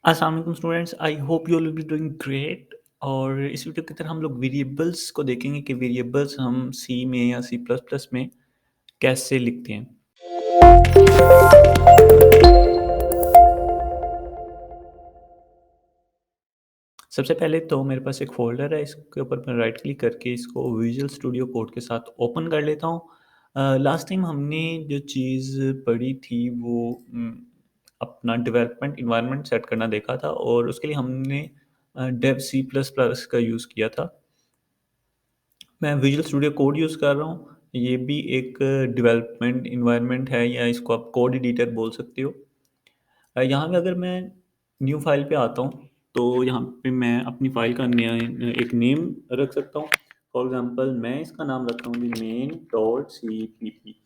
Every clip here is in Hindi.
अस्सलाम वालेकुम students, I hope you all will be doing great. और इस वीडियो की तरह हम लोग वेरिएबल्स को देखेंगे कि वेरिएबल्स हम सी में या सी प्लस प्लस में कैसे लिखते हैं। सबसे पहले तो मेरे पास एक फ़ोल्डर है, इसके ऊपर मैं राइट क्लिक करके इसको विजुअल स्टूडियो कोड के साथ ओपन कर लेता हूँ। लास्ट टाइम हमने जो चीज़ पढ़ी थी वो अपना डेवलपमेंट एनवायरनमेंट सेट करना देखा था और उसके लिए हमने डेव सी प्लस प्लस का यूज़ किया था। मैं विजुअल स्टूडियो कोड यूज़ कर रहा हूँ। ये भी एक डेवलपमेंट एनवायरनमेंट है या इसको आप कोड एडिटर बोल सकते हो। यहाँ पे अगर मैं न्यू फाइल पे आता हूँ, तो यहाँ पे मैं अपनी फाइल का नया एक नेम रख सकता हूँ। फॉर एग्ज़ाम्पल मैं इसका नाम रखता हूँ जी main.cpp।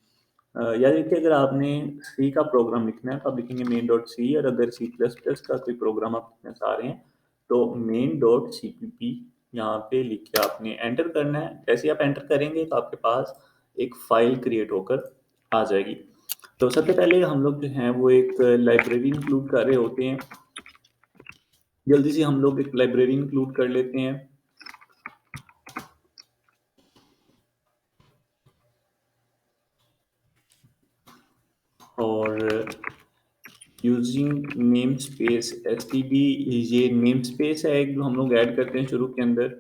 या देखिए अगर आपने सी का प्रोग्राम लिखना है तो आप लिखेंगे main.c, और अगर सी प्लस प्लस का कोई प्रोग्राम आप लिखना चाह रहे हैं तो main.cpp यहाँ पे लिख के आपने एंटर करना है। जैसे ही आप एंटर करेंगे तो आपके पास एक फ़ाइल क्रिएट होकर आ जाएगी। तो सबसे पहले हम लोग जो हैं वो एक लाइब्रेरी इंक्लूड कर रहे होते हैं। जल्दी से हम लोग एक लाइब्रेरी इंक्लूड कर लेते हैं। और यूजिंग नेम स्पेस एसटीडी, ये नेम स्पेस है एक जो हम लोग ऐड करते हैं शुरू के अंदर,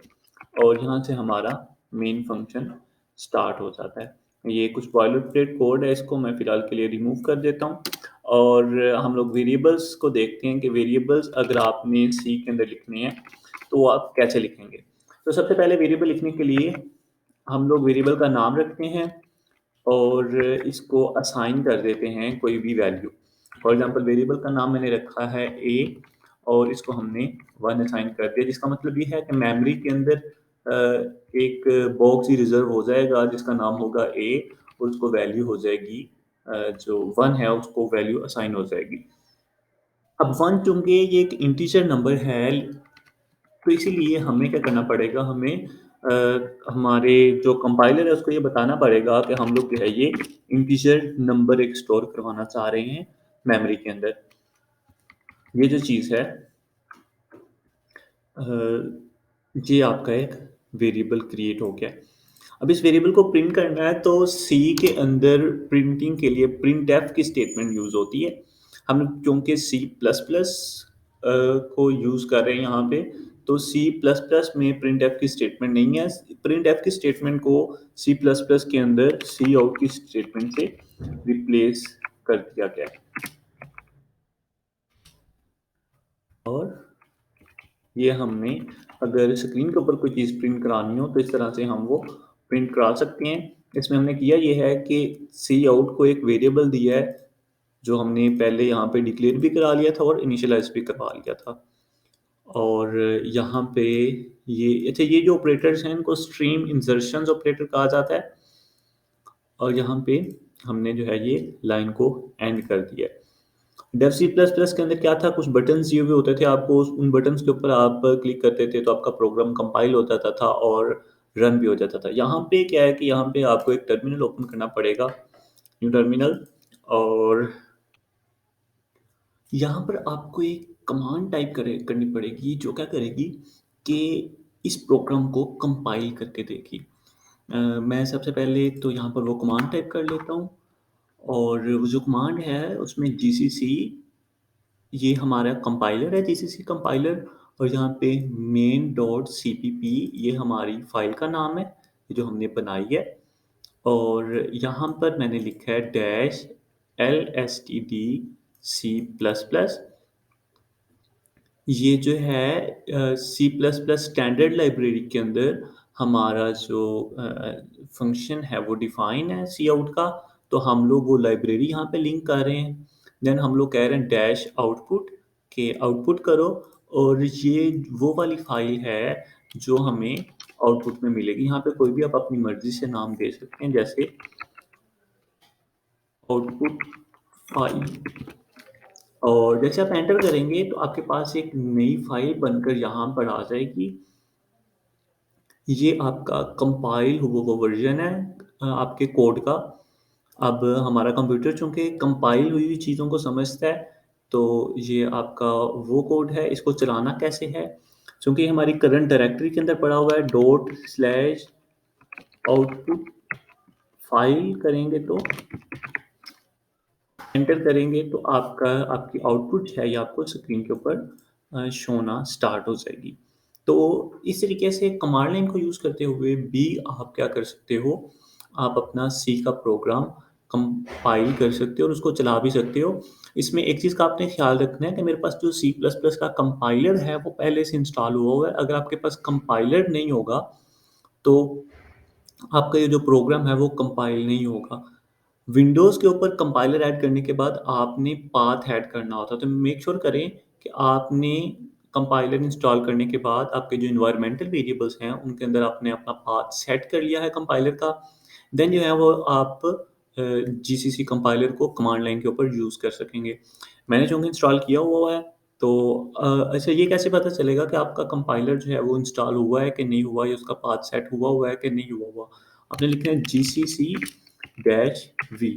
और यहाँ से हमारा मेन फंक्शन स्टार्ट हो जाता है। ये कुछ बॉयलरप्लेट कोड है, इसको मैं फ़िलहाल के लिए रिमूव कर देता हूँ। और हम लोग वेरिएबल्स को देखते हैं कि वेरिएबल्स अगर आपने सी के अंदर लिखने हैं तो वो आप कैसे लिखेंगे। तो सबसे पहले वेरिएबल लिखने के लिए हम लोग वेरिएबल का नाम रखते हैं और इसको असाइन कर देते हैं कोई भी वैल्यू। फॉर एग्जांपल वेरिएबल का नाम मैंने रखा है ए और इसको हमने 1 असाइन कर दिया, जिसका मतलब ये है कि मेमोरी के अंदर एक बॉक्स ही रिज़र्व हो जाएगा जिसका नाम होगा ए, और उसको वैल्यू हो जाएगी जो 1 है उसको वैल्यू असाइन हो जाएगी। अब 1 चूँकि ये एक इंटीजर नंबर है, तो इसीलिए हमें क्या करना पड़ेगा, हमें हमारे जो कंपाइलर है उसको ये बताना पड़ेगा कि हम लोग जो है ये इंटीजर नंबर एक स्टोर करवाना चाह रहे हैं मेमोरी के अंदर। ये जो चीज़ है अ, ये आपका एक वेरिएबल क्रिएट हो गया। अब इस वेरिएबल को प्रिंट करना है तो सी के अंदर प्रिंटिंग के लिए प्रिंटफ की स्टेटमेंट यूज़ होती है। हम क्योंकि सी प्लस प्लस को यूज़ कर रहे हैं यहाँ पे, तो सी प्लस प्लस में प्रिंटफ की स्टेटमेंट नहीं है। प्रिंटफ की स्टेटमेंट को सी प्लस प्लस के अंदर सी आउट की स्टेटमेंट से रिप्लेस कर दिया गया है। और ये हमने अगर स्क्रीन के ऊपर कोई चीज़ प्रिंट करानी हो तो इस तरह से हम वो प्रिंट करा सकते हैं। इसमें हमने किया ये है कि सी आउट को एक वेरिएबल दिया है जो हमने पहले यहाँ पे डिक्लेयर भी करा लिया था और इनिशियलाइज़ भी करवा लिया था। और यहाँ पे ये अच्छा, ये जो ऑपरेटर्स हैं इनको स्ट्रीम इंसर्शंस ऑपरेटर कहा जाता है। और यहाँ पे हमने जो है ये लाइन को एंड कर दिया है। डेव सी प्लस प्लस के अंदर क्या था, कुछ बटन्स दिए हुए होते थे आपको, उन बटन्स के ऊपर आप क्लिक करते थे तो आपका प्रोग्राम कंपाइल हो जाता था और रन भी हो जाता था। यहाँ पे क्या है कि यहाँ पे आपको एक टर्मिनल ओपन करना पड़ेगा, न्यू टर्मिनल। और यहाँ पर आपको एक कमांड टाइप करनी पड़ेगी जो क्या करेगी कि इस प्रोग्राम को कंपाइल करके देगी। मैं सबसे पहले तो यहाँ पर वो कमांड टाइप कर लेता हूँ, और वो जो कमांड है उसमें जीसीसी, ये हमारा कंपाइलर है जीसीसी कंपाइलर, और यहाँ पे main.cpp ये हमारी फाइल का नाम है जो हमने बनाई है। और यहाँ पर मैंने लिखा है dash lstd C plus plus. ये जो है C plus plus standard library के अंदर हमारा जो फंक्शन है वो डिफाइन है सी आउट का, तो हम लोग वो लाइब्रेरी यहाँ पे लिंक कर रहे हैं। देन हम लोग कह रहे हैं डैश आउटपुट के आउटपुट करो, और ये वो वाली फाइल है जो हमें आउटपुट में मिलेगी। यहाँ पे कोई भी आप अपनी मर्जी से नाम दे सकते हैं, जैसे आउटपुट फाइल। और जैसे आप एंटर करेंगे तो आपके पास एक नई फाइल बनकर यहाँ पर आ जाएगी। ये आपका कंपाइल हुआ वो वर्ज़न है आपके कोड का। अब हमारा कंप्यूटर चूँकि कंपाइल हुई हुई चीज़ों को समझता है, तो ये आपका वो कोड है, इसको चलाना कैसे है? चूँकि हमारी करंट डायरेक्टरी के अंदर पड़ा हुआ है डॉट स्लैश आउटपुट फाइल करेंगे तो एंटर करेंगे तो आपका आपकी आउटपुट है ये आपको स्क्रीन के ऊपर शो होना स्टार्ट हो जाएगी। तो इस तरीके से कमांड लाइन को यूज़ करते हुए भी आप क्या कर सकते हो, आप अपना सी का प्रोग्राम कंपाइल कर सकते हो और उसको चला भी सकते हो। इसमें एक चीज़ का आपने ख़्याल रखना है कि मेरे पास जो सी प्लस प्लस का कंपाइलर है वो पहले से इंस्टॉल हुआ हुआ है। अगर आपके पास कंपाइलर नहीं होगा, तो आपका ये जो प्रोग्राम है वो कंपाइल नहीं होगा। विंडोज़ के ऊपर कंपाइलर ऐड करने के बाद आपने पाथ ऐड करना होता है, तो मेक श्योर करें कि आपने कंपाइलर इंस्टॉल करने के बाद आपके जो एनवायरमेंटल वेरिएबल्स हैं, उनके अंदर आपने अपना पाथ सेट कर लिया है कंपाइलर का। देन जो है वो आप जीसीसी कंपाइलर को कमांड लाइन के ऊपर यूज़ कर सकेंगे। मैंने चूँकि इंस्टॉल किया हुआ है, तो अच्छा ये कैसे पता चलेगा कि आपका कंपाइलर जो है वो इंस्टॉल हुआ है कि नहीं हुआ या उसका पाथ सेट हुआ हुआ है कि नहीं हुआ हुआ? आपने लिखना है जीसीसी डैश वी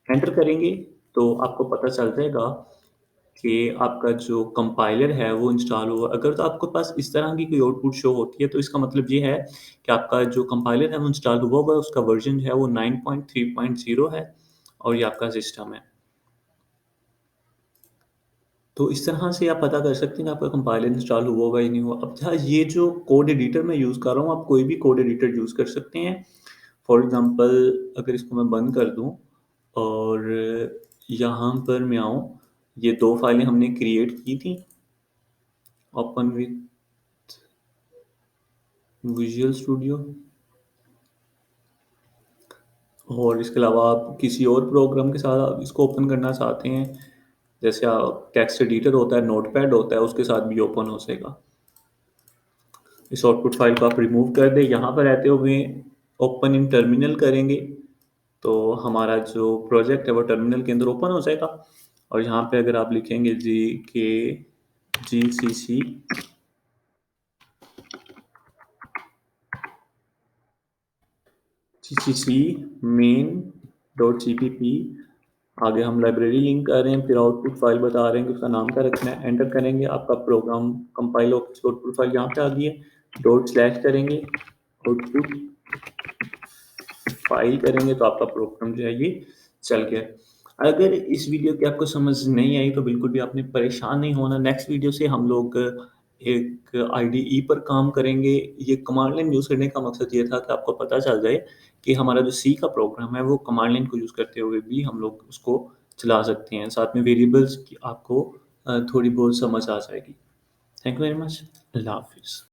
एंटर करेंगे तो आपको पता चल जाएगा कि आपका जो कंपाइलर है वो इंस्टॉल हुआ। अगर तो आपके पास इस तरह की कोई आउटपुट शो होती है तो इसका मतलब ये है कि आपका जो कंपाइलर है वो इंस्टॉल हुआ हुआ है, उसका वर्जन जो है वो 9.3.0 है और ये आपका सिस्टम है। तो इस तरह से आप पता कर सकते हैं कि आपका कंपाइलर इंस्टॉल हुआ होगा या नहीं हुआ। अब जहाँ ये जो कोड एडिटर मैं यूज़ कर रहा हूँ, आप कोई भी कोड एडिटर यूज़ कर सकते हैं। फॉर एग्ज़ाम्पल अगर इसको मैं बंद कर दूँ और यहाँ पर मैं आऊँ, ये 2 फाइलें हमने क्रिएट की थी, ओपन विथ विजुअल स्टूडियो और इसके अलावा आप किसी और प्रोग्राम के साथ आप इसको ओपन करना चाहते हैं, जैसे टेक्स्ट एडिटर होता है, नोटपैड होता है, उसके साथ भी ओपन हो जाएगा। इस आउटपुट फाइल को आप रिमूव कर दें, यहाँ पर रहते हुए ओपन इन टर्मिनल करेंगे, तो हमारा जो प्रोजेक्ट है वो टर्मिनल के अंदर ओपन हो जाएगा और यहाँ पे अगर आप लिखेंगे GCC GCC main dot CPP, आगे हम लाइब्रेरी लिंक कर रहे हैं, फिर आउटपुट फाइल बता रहे हैं कि उसका नाम क्या रखना है, एंटर करेंगे, आपका प्रोग्राम कंपाइल होकर आउटपुट फाइल यहाँ पे आ गई है, डॉट स्लैश करेंगे, आउटपुट फाइल करेंगे तो आपका प्रोग्राम जो है ये चल गया। अगर इस वीडियो की आपको समझ नहीं आई तो बिल्कुल भी आपने परेशान नहीं होना। नेक्स्ट वीडियो से हम लोग एक आईडीई पर काम करेंगे। ये कमांड लाइन यूज़ करने का मकसद ये था कि आपको पता चल जाए कि हमारा जो सी का प्रोग्राम है वो कमांड लाइन को यूज़ करते हुए भी हम लोग उसको चला सकते हैं। साथ में वेरिएबल्स की आपको थोड़ी बहुत समझ आ जाएगी। Thank you very much. अल्लाह हाफ़िज़।